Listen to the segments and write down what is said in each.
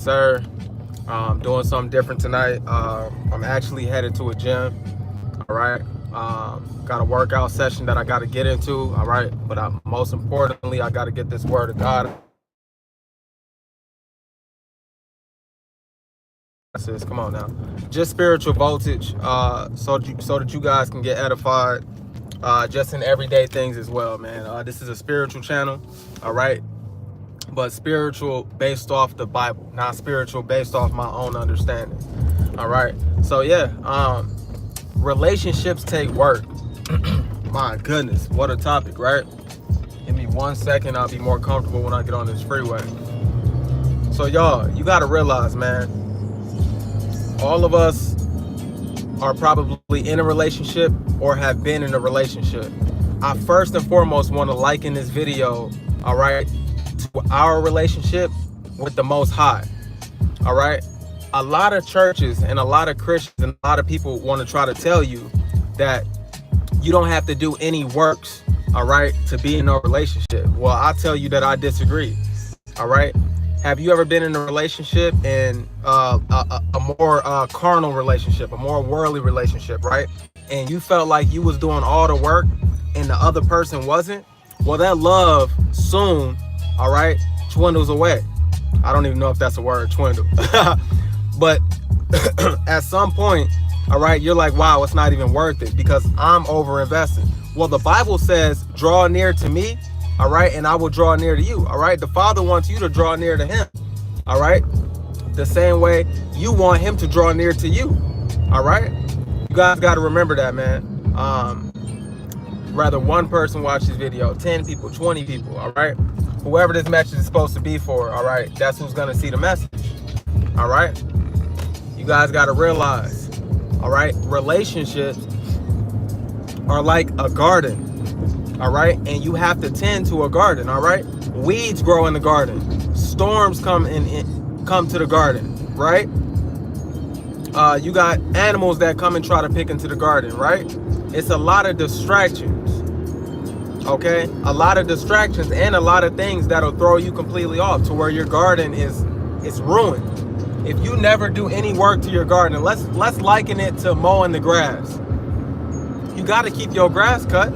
Sir. Doing something different tonight. I'm actually headed to a gym. All right. Got a workout session that I got to get into. All right. But most importantly, I got to get this word of God. Says, come on now. Just spiritual voltage. So that you guys can get edified. Just in everyday things as well, man. This is a spiritual channel. All right. But spiritual based off the Bible, not spiritual based off my own understanding. All right. So yeah, relationships take work. My goodness, what a topic, right? Give me 1 second, I'll be more comfortable when I get on this freeway. So y'all, you gotta realize, man, all of us are probably in a relationship or have been in a relationship. I first and foremost want to liken this video, all right, to our relationship with the Most High. All right. A lot of churches and a lot of Christians and a lot of people want to try to tell you that you don't have to do any works, all right, to be in a relationship. Well, I tell you that I disagree. All right. Have you ever been in a relationship, in a more carnal relationship, a more worldly relationship, right? And you felt like you was doing all the work and the other person wasn't? Well, that love soon, all right, dwindles away. I don't even know if that's a word, dwindle. But at some point, all right, you're like, wow, it's not even worth it because I'm over invested. Well, the Bible says, draw near to me, all right, and I will draw near to you, all right? The Father wants you to draw near to him, all right? The same way you want him to draw near to you, all right? You guys got to remember that, man. Rather one person watch this video, 10 people, 20 people, all right? Whoever this message is supposed to be for, all right, that's who's going to see the message, all right? You guys got to realize, all right, relationships are like a garden, all right? And you have to tend to a garden, all right? Weeds grow in the garden. Storms come to the garden, right? You got animals that come and try to pick into the garden, right? It's a lot of distractions, okay? A lot of distractions and a lot of things that'll throw you completely off to where your garden is ruined. If you never do any work to your garden, let's liken it to mowing the grass. You got to keep your grass cut,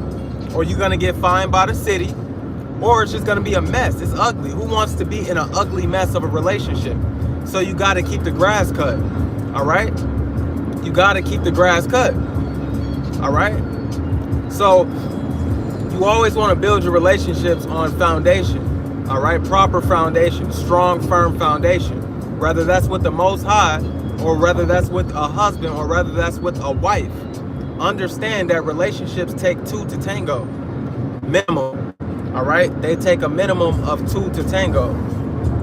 or you're going to get fined by the city, or it's just going to be a mess. It's ugly. Who wants to be in an ugly mess of a relationship? So you got to keep the grass cut, all right? You got to keep the grass cut, all right? So you always want to build your relationships on foundation, all right? Proper foundation, strong, firm foundation. Whether that's with the Most High, or whether that's with a husband, or whether that's with a wife. Understand that relationships take two to tango, minimum, all right? They take a minimum of two to tango.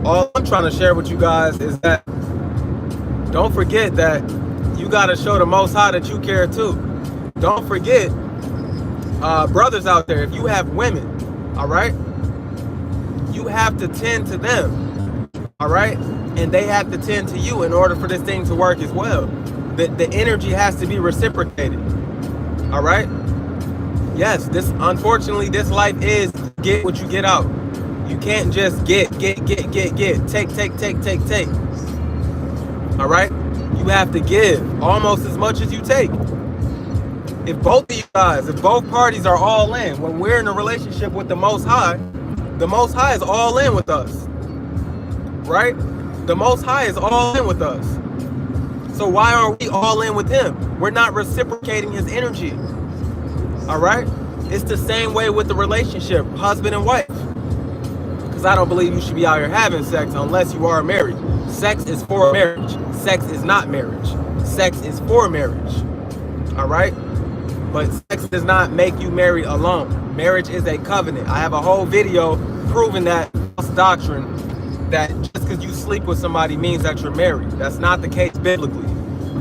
All I'm trying to share with you guys is that don't forget that you got to show the Most High that you care too. Don't forget, brothers out there, if you have women, all right, you have to tend to them, all right? And they have to tend to you in order for this thing to work as well. The energy has to be reciprocated, all right? Yes, unfortunately, this life is get what you get out. You can't just get, take. All right? You have to give almost as much as you take. If both of you guys, if both parties are all in, when we're in a relationship with the Most High is all in with us, right? The Most High is all in with us. So why aren't we all in with him? We're not reciprocating his energy, all right? It's the same way with the relationship, husband and wife. Because I don't believe you should be out here having sex unless you are married. Sex is for marriage. Sex is not marriage. Sex is for marriage, all right? But sex does not make you marry alone. Marriage is a covenant. I have a whole video proving that false doctrine that just because you sleep with somebody means that you're married. That's not the case biblically,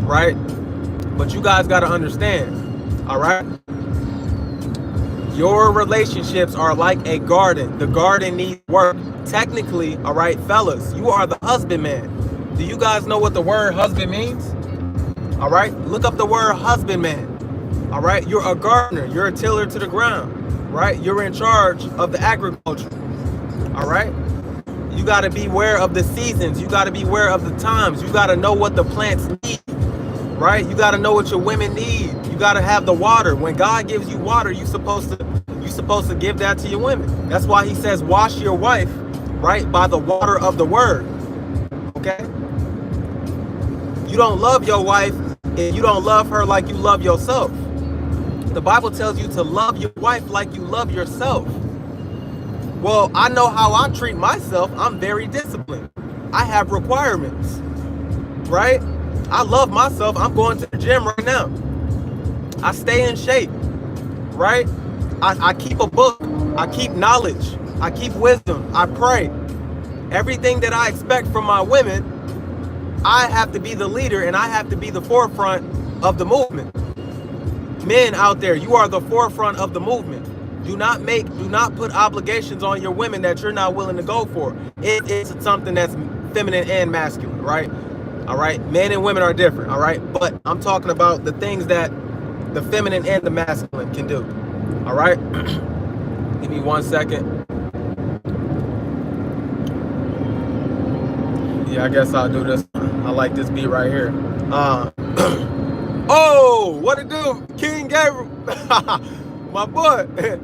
right? But you guys got to understand, all right? Your relationships are like a garden. The garden needs work. Technically, all right, fellas, you are the husbandman. Do you guys know what the word husband means? All right, look up the word husbandman. All right, you're a gardener. You're a tiller to the ground, right? You're in charge of the agriculture, all right? You got to be aware of the seasons. You got to be aware of the times. You got to know what the plants need, right? You got to know what your women need. You got to have the water. When God gives you water, you're supposed to give that to your women. That's why he says, wash your wife, right, by the water of the word. Okay? You don't love your wife and you don't love her like you love yourself. The Bible tells you to love your wife like you love yourself. Well, I know how I treat myself. I'm very disciplined. I have requirements, right? I love myself. I'm going to the gym right now. I stay in shape, right? I keep a book. I keep knowledge. I keep wisdom. I pray. Everything that I expect from my women, I have to be the leader and I have to be the forefront of the movement. Men out there, you are the forefront of the movement. Do not put obligations on your women that you're not willing to go for. It is something that's feminine and masculine, right? All right. Men and women are different. All right. But I'm talking about the things that the feminine and the masculine can do. All right. Give me 1 second. Yeah, I guess I'll do this. I like this beat right here. Oh, what it do? King Gabriel. My boy. Hey,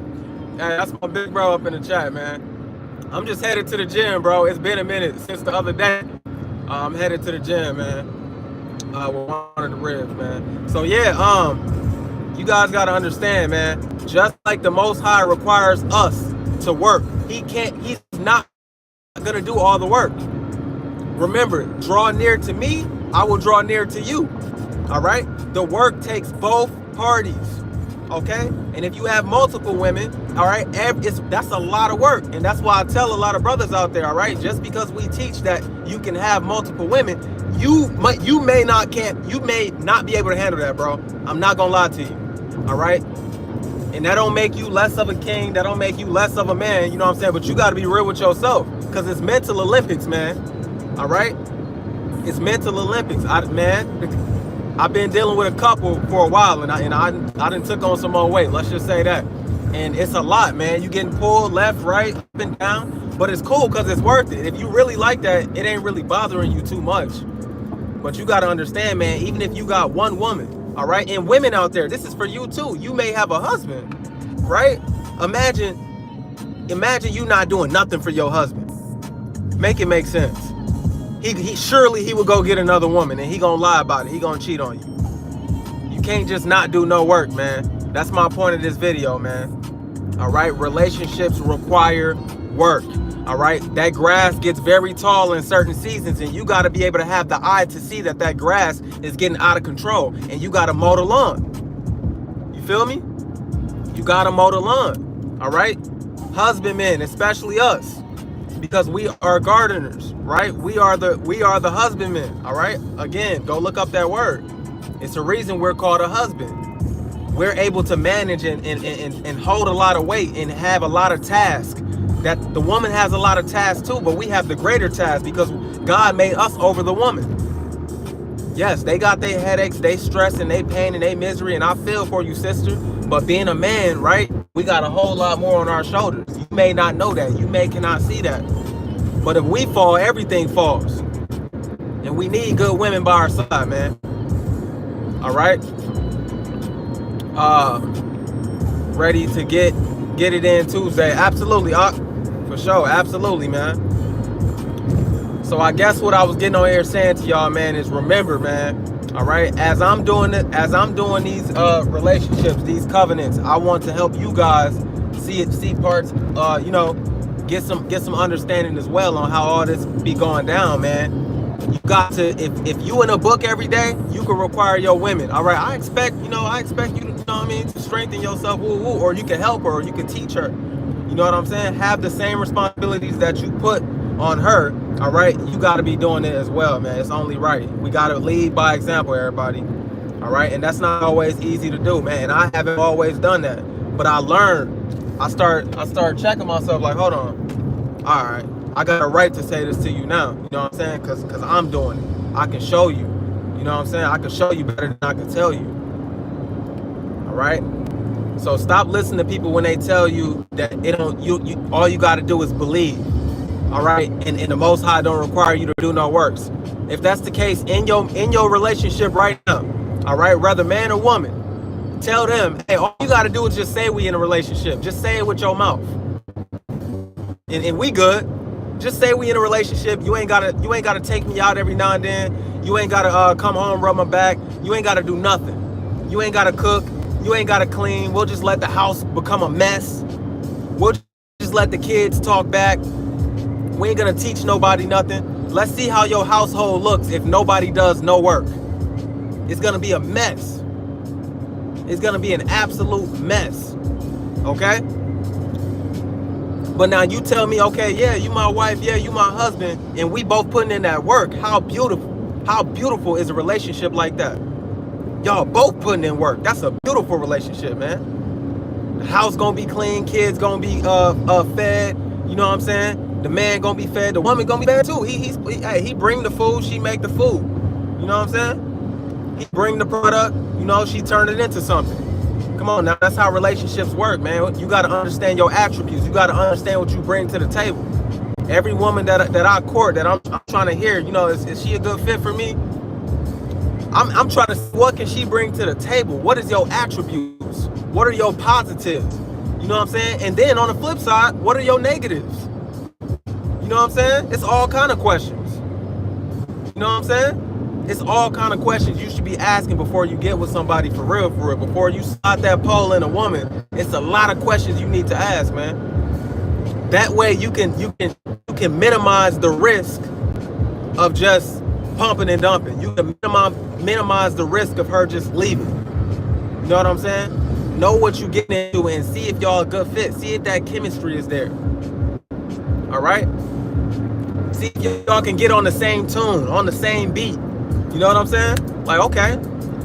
that's my big bro up in the chat, man. I'm just headed to the gym, bro. It's been a minute since the other day. I'm headed to the gym, man. With one of the ribs, man. So yeah, you guys gotta understand, man. Just like the Most High requires us to work, he's not gonna do all the work. Remember, draw near to me, I will draw near to you. All right? The work takes both parties. Okay? And if you have multiple women, all right, that's a lot of work. And that's why I tell a lot of brothers out there, all right, just because we teach that you can have multiple women, you may not be able to handle that, bro. I'm not gonna lie to you. All right? And that don't make you less of a king, that don't make you less of a man, you know what I'm saying? But you gotta be real with yourself. Because it's mental Olympics, man. All right? It's mental Olympics. I've been dealing with a couple for a while, and I done took on some more weight. Let's just say that. And it's a lot, man. You getting pulled left, right, up and down. But it's cool because it's worth it. If you really like that, it ain't really bothering you too much. But you got to understand, man, even if you got one woman, all right? And women out there, this is for you too. You may have a husband, right? Imagine you not doing nothing for your husband. Make it make sense. He surely he would go get another woman and he gonna lie about it. He gonna cheat on you. You can't just not do no work, man. That's my point of this video, man. All right, relationships require work. All right, that grass gets very tall in certain seasons, and you got to be able to have the eye to see that grass is getting out of control, and you got to mow the lawn. You feel me? You got to mow the lawn. All right, husbandmen, especially us, because we are gardeners, right? We are the husbandmen. All right. Again, go look up that word. It's a reason we're called a husband. We're able to manage and hold a lot of weight and have a lot of tasks. That the woman has a lot of tasks too, but we have the greater task because God made us over the woman. Yes, they got their headaches, they stress and they pain and they misery, and I feel for you, sister. But being a man, right, we got a whole lot more on our shoulders. You may not know that. You may cannot see that. But if we fall, everything falls. And we need good women by our side, man. All right. Ready to get it in Tuesday. Absolutely. For sure. Absolutely, man. So I guess what I was getting on here saying to y'all, man, is remember, man. All right. As I'm doing these relationships, these covenants, I want to help you guys see parts, get some understanding as well on how all this be going down, man. You got to, if you in a book every day, you can require your women. All right, I expect you to, to strengthen yourself, or you can help her, or you can teach her. You know what I'm saying? Have the same responsibilities that you put on her. All right, you got to be doing it as well, man. It's only right. We got to lead by example, everybody. All right, and that's not always easy to do, man. And I haven't always done that, but I learned. I start checking myself, like, hold on. All right, I got a right to say this to you now. You know what I'm saying? Because I'm doing it. I can show you. You know what I'm saying? I can show you better than I can tell you. All right? So stop listening to people when they tell you that all you got to do is believe. all right, and the Most High don't require you to do no works. If that's the case in your relationship right now, all right, whether man or woman, tell them, hey, all you got to do is just say we in a relationship. Just say it with your mouth, and we good. Just say we in a relationship. You ain't gotta take me out every now and then. You ain't gotta come home, rub my back. You ain't gotta do nothing. You ain't gotta cook. You ain't gotta clean. We'll just let the house become a mess. We'll just let the kids talk back. We ain't gonna teach nobody nothing. Let's see how your household looks if nobody does no work. It's gonna be a mess. It's gonna be an absolute mess. Okay? But now you tell me, okay, yeah, you my wife, yeah, you my husband, and we both putting in that work. How beautiful is a relationship like that? Y'all both putting in work. That's a beautiful relationship, man. The house gonna be clean, kids gonna be fed. You know what I'm saying? The man gonna be fed, the woman gonna be fed too. He bring the food, she make the food. You know what I'm saying? He bring the product, you know, she turn it into something. Come on now, that's how relationships work, man. You got to understand your attributes. You got to understand what you bring to the table. Every woman that I court, that I'm trying to hear, you know, is she a good fit for me? I'm trying to see, what can she bring to the table? What is your attributes? What are your positives? You know what I'm saying? And then on the flip side, what are your negatives? You know what I'm saying? It's all kind of questions. You know what I'm saying? It's all kind of questions you should be asking before you get with somebody for real. Before you slide that pole in a woman, it's a lot of questions you need to ask, man. That way you can minimize the risk of just pumping and dumping. You can minimize the risk of her just leaving. You know what I'm saying? Know what you're getting into and see if y'all a good fit. See if that chemistry is there. All right? See if y'all can get on the same tune, on the same beat. You know what I'm saying? Like, okay,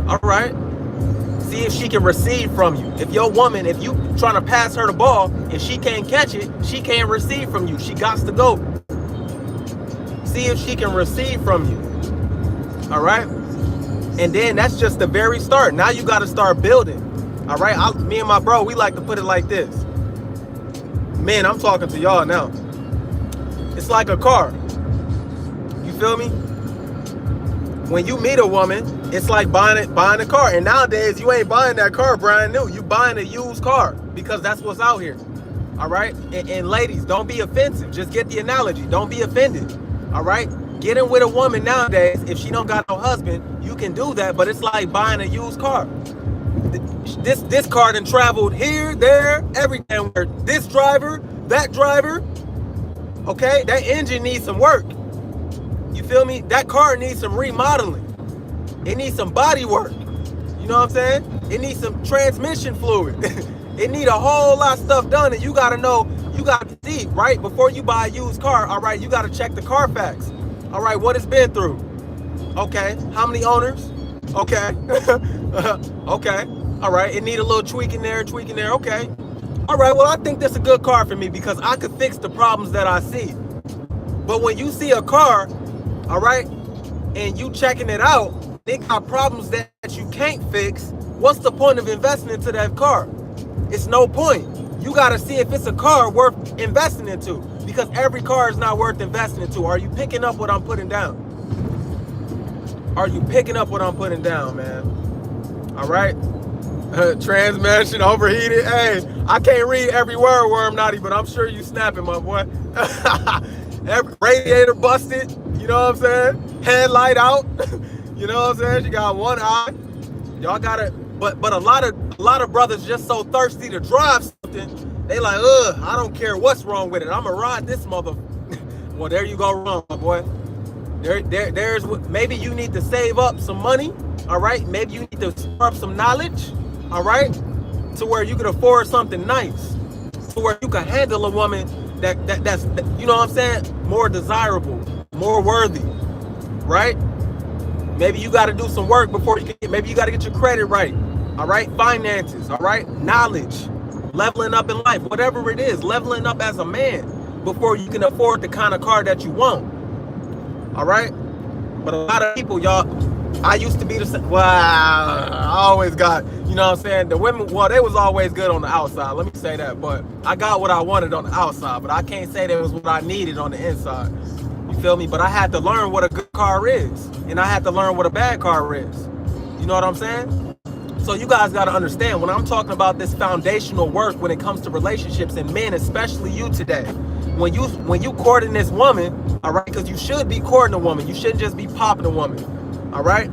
all right. See if she can receive from you. If your woman, if you trying to pass her the ball and she can't catch it, she can't receive from you. She got to go. See if she can receive from you. All right? And then that's just the very start. Now you got to start building. All right? Me and my bro, we like to put it like this. Man, I'm talking to y'all now. It's like a car. You feel me? When you meet a woman, it's like buying a car. And nowadays, you ain't buying that car brand new. You buying a used car because that's what's out here. All right? And ladies, don't be offensive. Just get the analogy. Don't be offended. All right? Getting with a woman nowadays, if she don't got no husband, you can do that. But it's like buying a used car. This car done traveled here, there, everywhere. This driver, that driver. Okay? That engine needs some work. You feel me? That car needs some remodeling. It needs some body work. You know what I'm saying? It needs some transmission fluid. It need a whole lot of stuff done, and you gotta know, you gotta see, right? Before you buy a used car, all right, you gotta check the Carfax. All right, what it's been through. Okay, how many owners? Okay. Okay. All right, it need a little tweaking there, okay. All right, well, I think that's a good car for me because I could fix the problems that I see. But when you see a car, all right, and you checking it out, they got problems that you can't fix, what's the point of investing into that car? It's no point. You got to see if it's a car worth investing into, because every car is not worth investing into. Are you picking up what I'm putting down? Are you picking up what I'm putting down, man? All right? Transmission overheated. Hey, I can't read every word, Worm Naughty, but I'm sure you snapping, my boy. Every radiator busted. You know what I'm saying? Headlight out. You know what I'm saying? You got one eye. Y'all gotta, but a lot of brothers just so thirsty to drive something. They like, I don't care what's wrong with it. I'ma ride this mother. Well, there you go wrong, my boy. There's maybe you need to save up some money. All right. Maybe you need to store up some knowledge. All right. To where you can afford something nice. To where you can handle a woman that's you know what I'm saying, more desirable, more worthy, right? Maybe you got to do some work before you can. Maybe you got to get your credit right. All right, finances. All right, knowledge, leveling up in life, whatever it is, leveling up as a man before you can afford the kind of car that you want. All right, but a lot of people, y'all, I used to be the same. Well, I always got, you know what I'm saying? The women, well, they was always good on the outside. Let me say that. But I got what I wanted on the outside. But I can't say that it was what I needed on the inside. You feel me? But I had to learn what a good car is. And I had to learn what a bad car is. You know what I'm saying? So you guys got to understand, when I'm talking about this foundational work when it comes to relationships, and men, especially you today, when you courting this woman, all right, because you should be courting a woman. You shouldn't just be popping a woman. All right?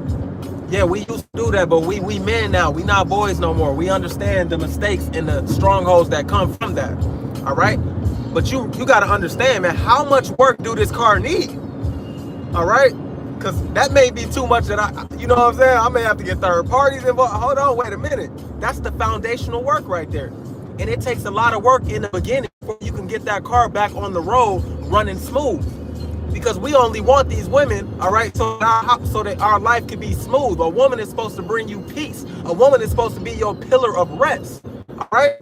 Yeah, we used to do that, but we men now. We not boys no more. We understand the mistakes and the strongholds that come from that. All right? But you got to understand, man, how much work do this car need? All right? Because that may be too much that you know what I'm saying? I may have to get third parties involved. Hold on, wait a minute. That's the foundational work right there. And it takes a lot of work in the beginning before you can get that car back on the road running smooth. Because we only want these women, all right, so that our life can be smooth. A woman is supposed to bring you peace. A woman is supposed to be your pillar of rest, all right?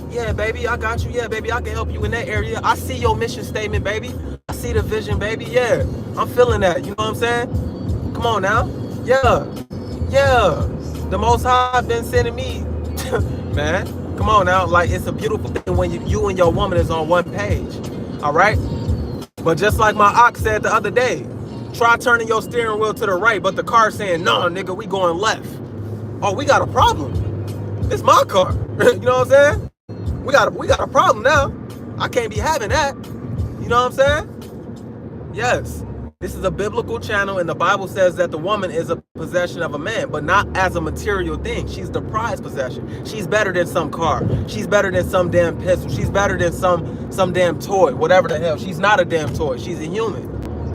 Yeah, baby, I got you. Yeah, baby, I can help you in that area. I see your mission statement, baby. I see the vision, baby. Yeah, I'm feeling that. You know what I'm saying? Come on now. Yeah. The Most High been sending me, man. Come on now. Like, it's a beautiful thing when you and your woman is on one page, all right? But just like my ox said the other day, try turning your steering wheel to the right, but the car saying, no, nigga, we going left. Oh, we got a problem. It's my car. You know what I'm saying? We got a problem now. I can't be having that. You know what I'm saying? Yes. This is a biblical channel, and the Bible says that the woman is a possession of a man, but not as a material thing. She's the prized possession. She's better than some car. She's better than some damn pistol. She's better than some damn toy, whatever the hell. She's not a damn toy. She's a human.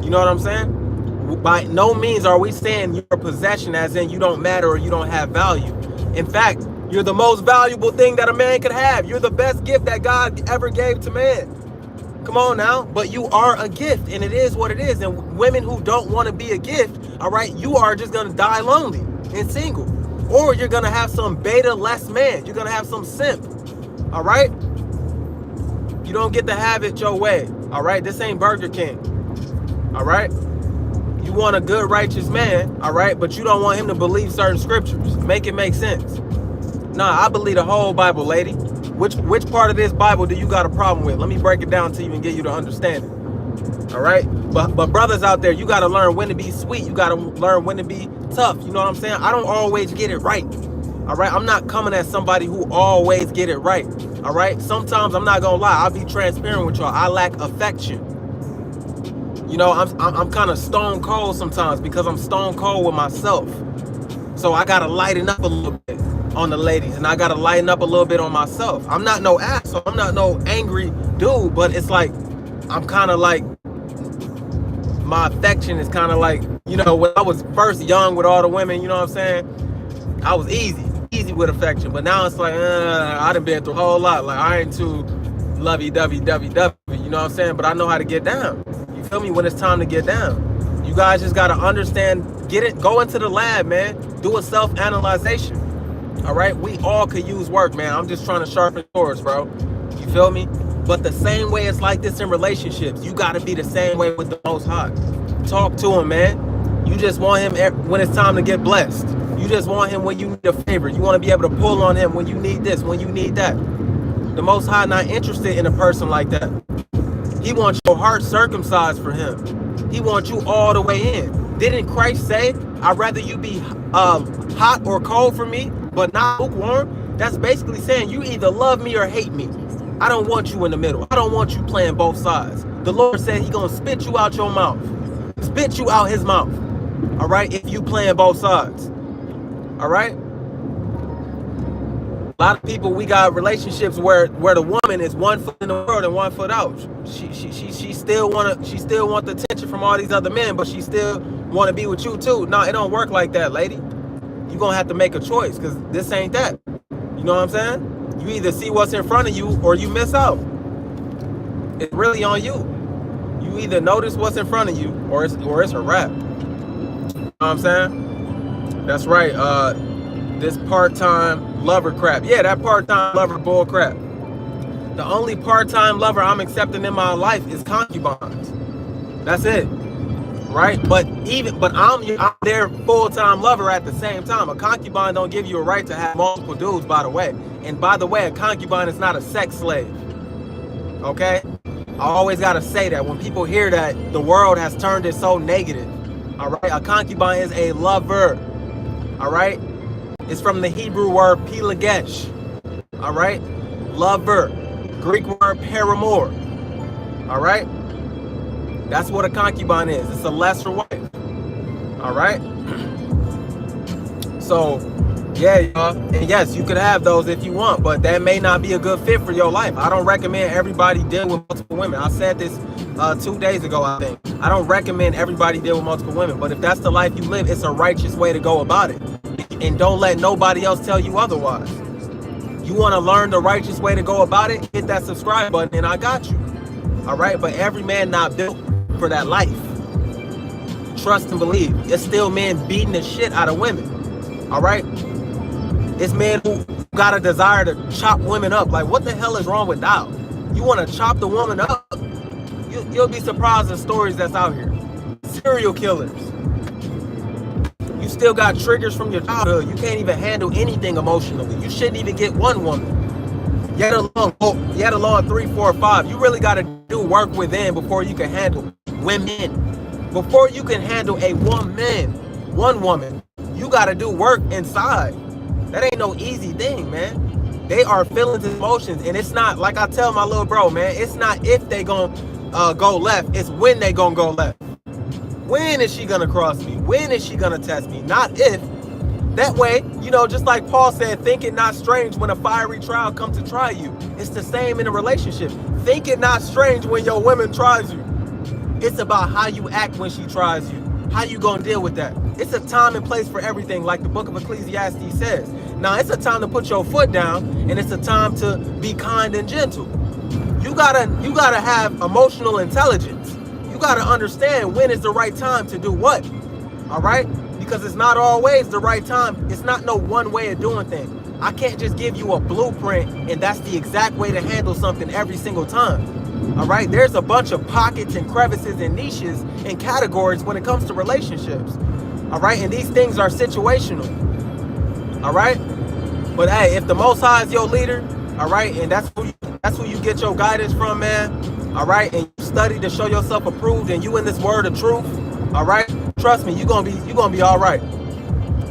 You know what I'm saying? By no means are we saying you're a possession as in you don't matter or you don't have value. In fact, you're the most valuable thing that a man could have. You're the best gift that God ever gave to man. Come on now, but you are a gift, and it is what it is. And women who don't want to be a gift, all right, you are just going to die lonely and single. Or you're going to have some beta less man. You're going to have some simp, all right? You don't get to have it your way, all right? This ain't Burger King, all right? You want a good, righteous man, all right, but you don't want him to believe certain scriptures. Make it make sense. Nah, I believe the whole Bible, lady. Which part of this Bible do you got a problem with? Let me break it down to you and get you to understand it. All right? But brothers out there, you got to learn when to be sweet. You got to learn when to be tough. You know what I'm saying? I don't always get it right. All right? I'm not coming at somebody who always get it right. All right? Sometimes, I'm not going to lie, I'll be transparent with y'all. I lack affection. You know, I'm kind of stone cold sometimes because I'm stone cold with myself. So I got to lighten up a little bit on the ladies, and I gotta lighten up a little bit on myself. I'm not no asshole, I'm not no angry dude, but it's like I'm kind of like, my affection is kind of like, you know, when I was first young with all the women, you know what I'm saying, I was easy with affection, but now it's like I done been through a whole lot. Like, I ain't too lovey-dovey, you know what I'm saying, but I know how to get down. You feel me? When it's time to get down, you guys just gotta understand, go into the lab, man, do a self-analyzation. All right, we all could use work, man. I'm just trying to sharpen swords, bro. You feel me? But the same way it's like this in relationships, you got to be the same way with the Most High. Talk to him, man. You just want him when it's time to get blessed. You just want him when you need a favor. You want to be able to pull on him when you need this, when you need that. The Most High not interested in a person like that. He wants your heart circumcised for him. He wants you all the way in. Didn't Christ say, I'd rather you be hot or cold for me, but not lukewarm? That's basically saying you either love me or hate me. I don't want you in the middle. I don't want you playing both sides. The Lord said he's going to spit you out your mouth. Spit you out his mouth. All right? If you playing both sides. All right? A lot of people, we got relationships where the woman is 1 foot in the world and 1 foot out. She still want the attention from all these other men, but she still want to be with you too. No, it don't work like that, lady. You're going to have to make a choice, because this ain't that. You know what I'm saying? You either see what's in front of you or you miss out. It's really on you. You either notice what's in front of you or it's a wrap. You know what I'm saying? That's right. This part-time lover crap. Yeah, that part-time lover bull crap. The only part-time lover I'm accepting in my life is concubines. That's it. right? But I'm their full-time lover at the same time. A concubine don't give you a right to have multiple dudes, by the way. And by the way, a concubine is not a sex slave. Okay? I always gotta say that when people hear that, the world has turned it so negative. All right? A concubine is a lover. All right? It's from the Hebrew word pilagesh. All right? Lover. Greek word paramour. All right? That's what a concubine is. It's a lesser wife. All right? So, yeah, y'all. And yes, you could have those if you want, but that may not be a good fit for your life. I don't recommend everybody deal with multiple women. I said this 2 days ago, I think. I don't recommend everybody deal with multiple women, but if that's the life you live, it's a righteous way to go about it. And don't let nobody else tell you otherwise. You want to learn the righteous way to go about it? Hit that subscribe button and I got you. All right? But every man not built for that life. Trust and believe. It's still men beating the shit out of women. All right? It's men who got a desire to chop women up. Like, what the hell is wrong with that? You want to chop the woman up? You'll be surprised at stories that's out here. Serial killers. You still got triggers from your childhood. You can't even handle anything emotionally. You shouldn't even get one woman. Yet alone 3, 4, 5. You really got to do work within before you can handle women. Before you can handle one woman, you got to do work inside. That ain't no easy thing, man. They are feelings and emotions. And it's not, like I tell my little bro, man, it's not if they gonna go left. It's when they gonna go left. When is she gonna cross me? When is she gonna test me? Not if. That way, you know, just like Paul said, think it not strange when a fiery trial comes to try you. It's the same in a relationship. Think it not strange when your woman tries you. It's about how you act when she tries you. How you gonna deal with that? It's a time and place for everything, like the book of Ecclesiastes says. Now, it's a time to put your foot down, and it's a time to be kind and gentle. You gotta have emotional intelligence. You gotta understand when is the right time to do what. All right? Because it's not always the right time. It's not no one way of doing things. I can't just give you a blueprint and that's the exact way to handle something every single time. All right? There's a bunch of pockets and crevices and niches and categories when it comes to relationships. All right? And these things are situational. All right? But hey, if the Most High is your leader, all right, and that's who you get your guidance from, man. All right? And you study to show yourself approved and you in this word of truth. All right? Trust me, you're gonna be all right.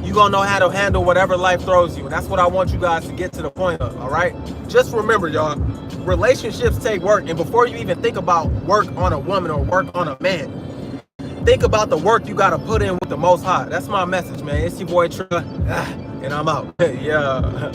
You're gonna know how to handle whatever life throws you. And that's what I want you guys to get to the point of, all right? Just remember, y'all, relationships take work. And before you even think about work on a woman or work on a man, think about the work you gotta put in with the Most High. That's my message, man. It's your boy, Trilla, and I'm out. Yeah.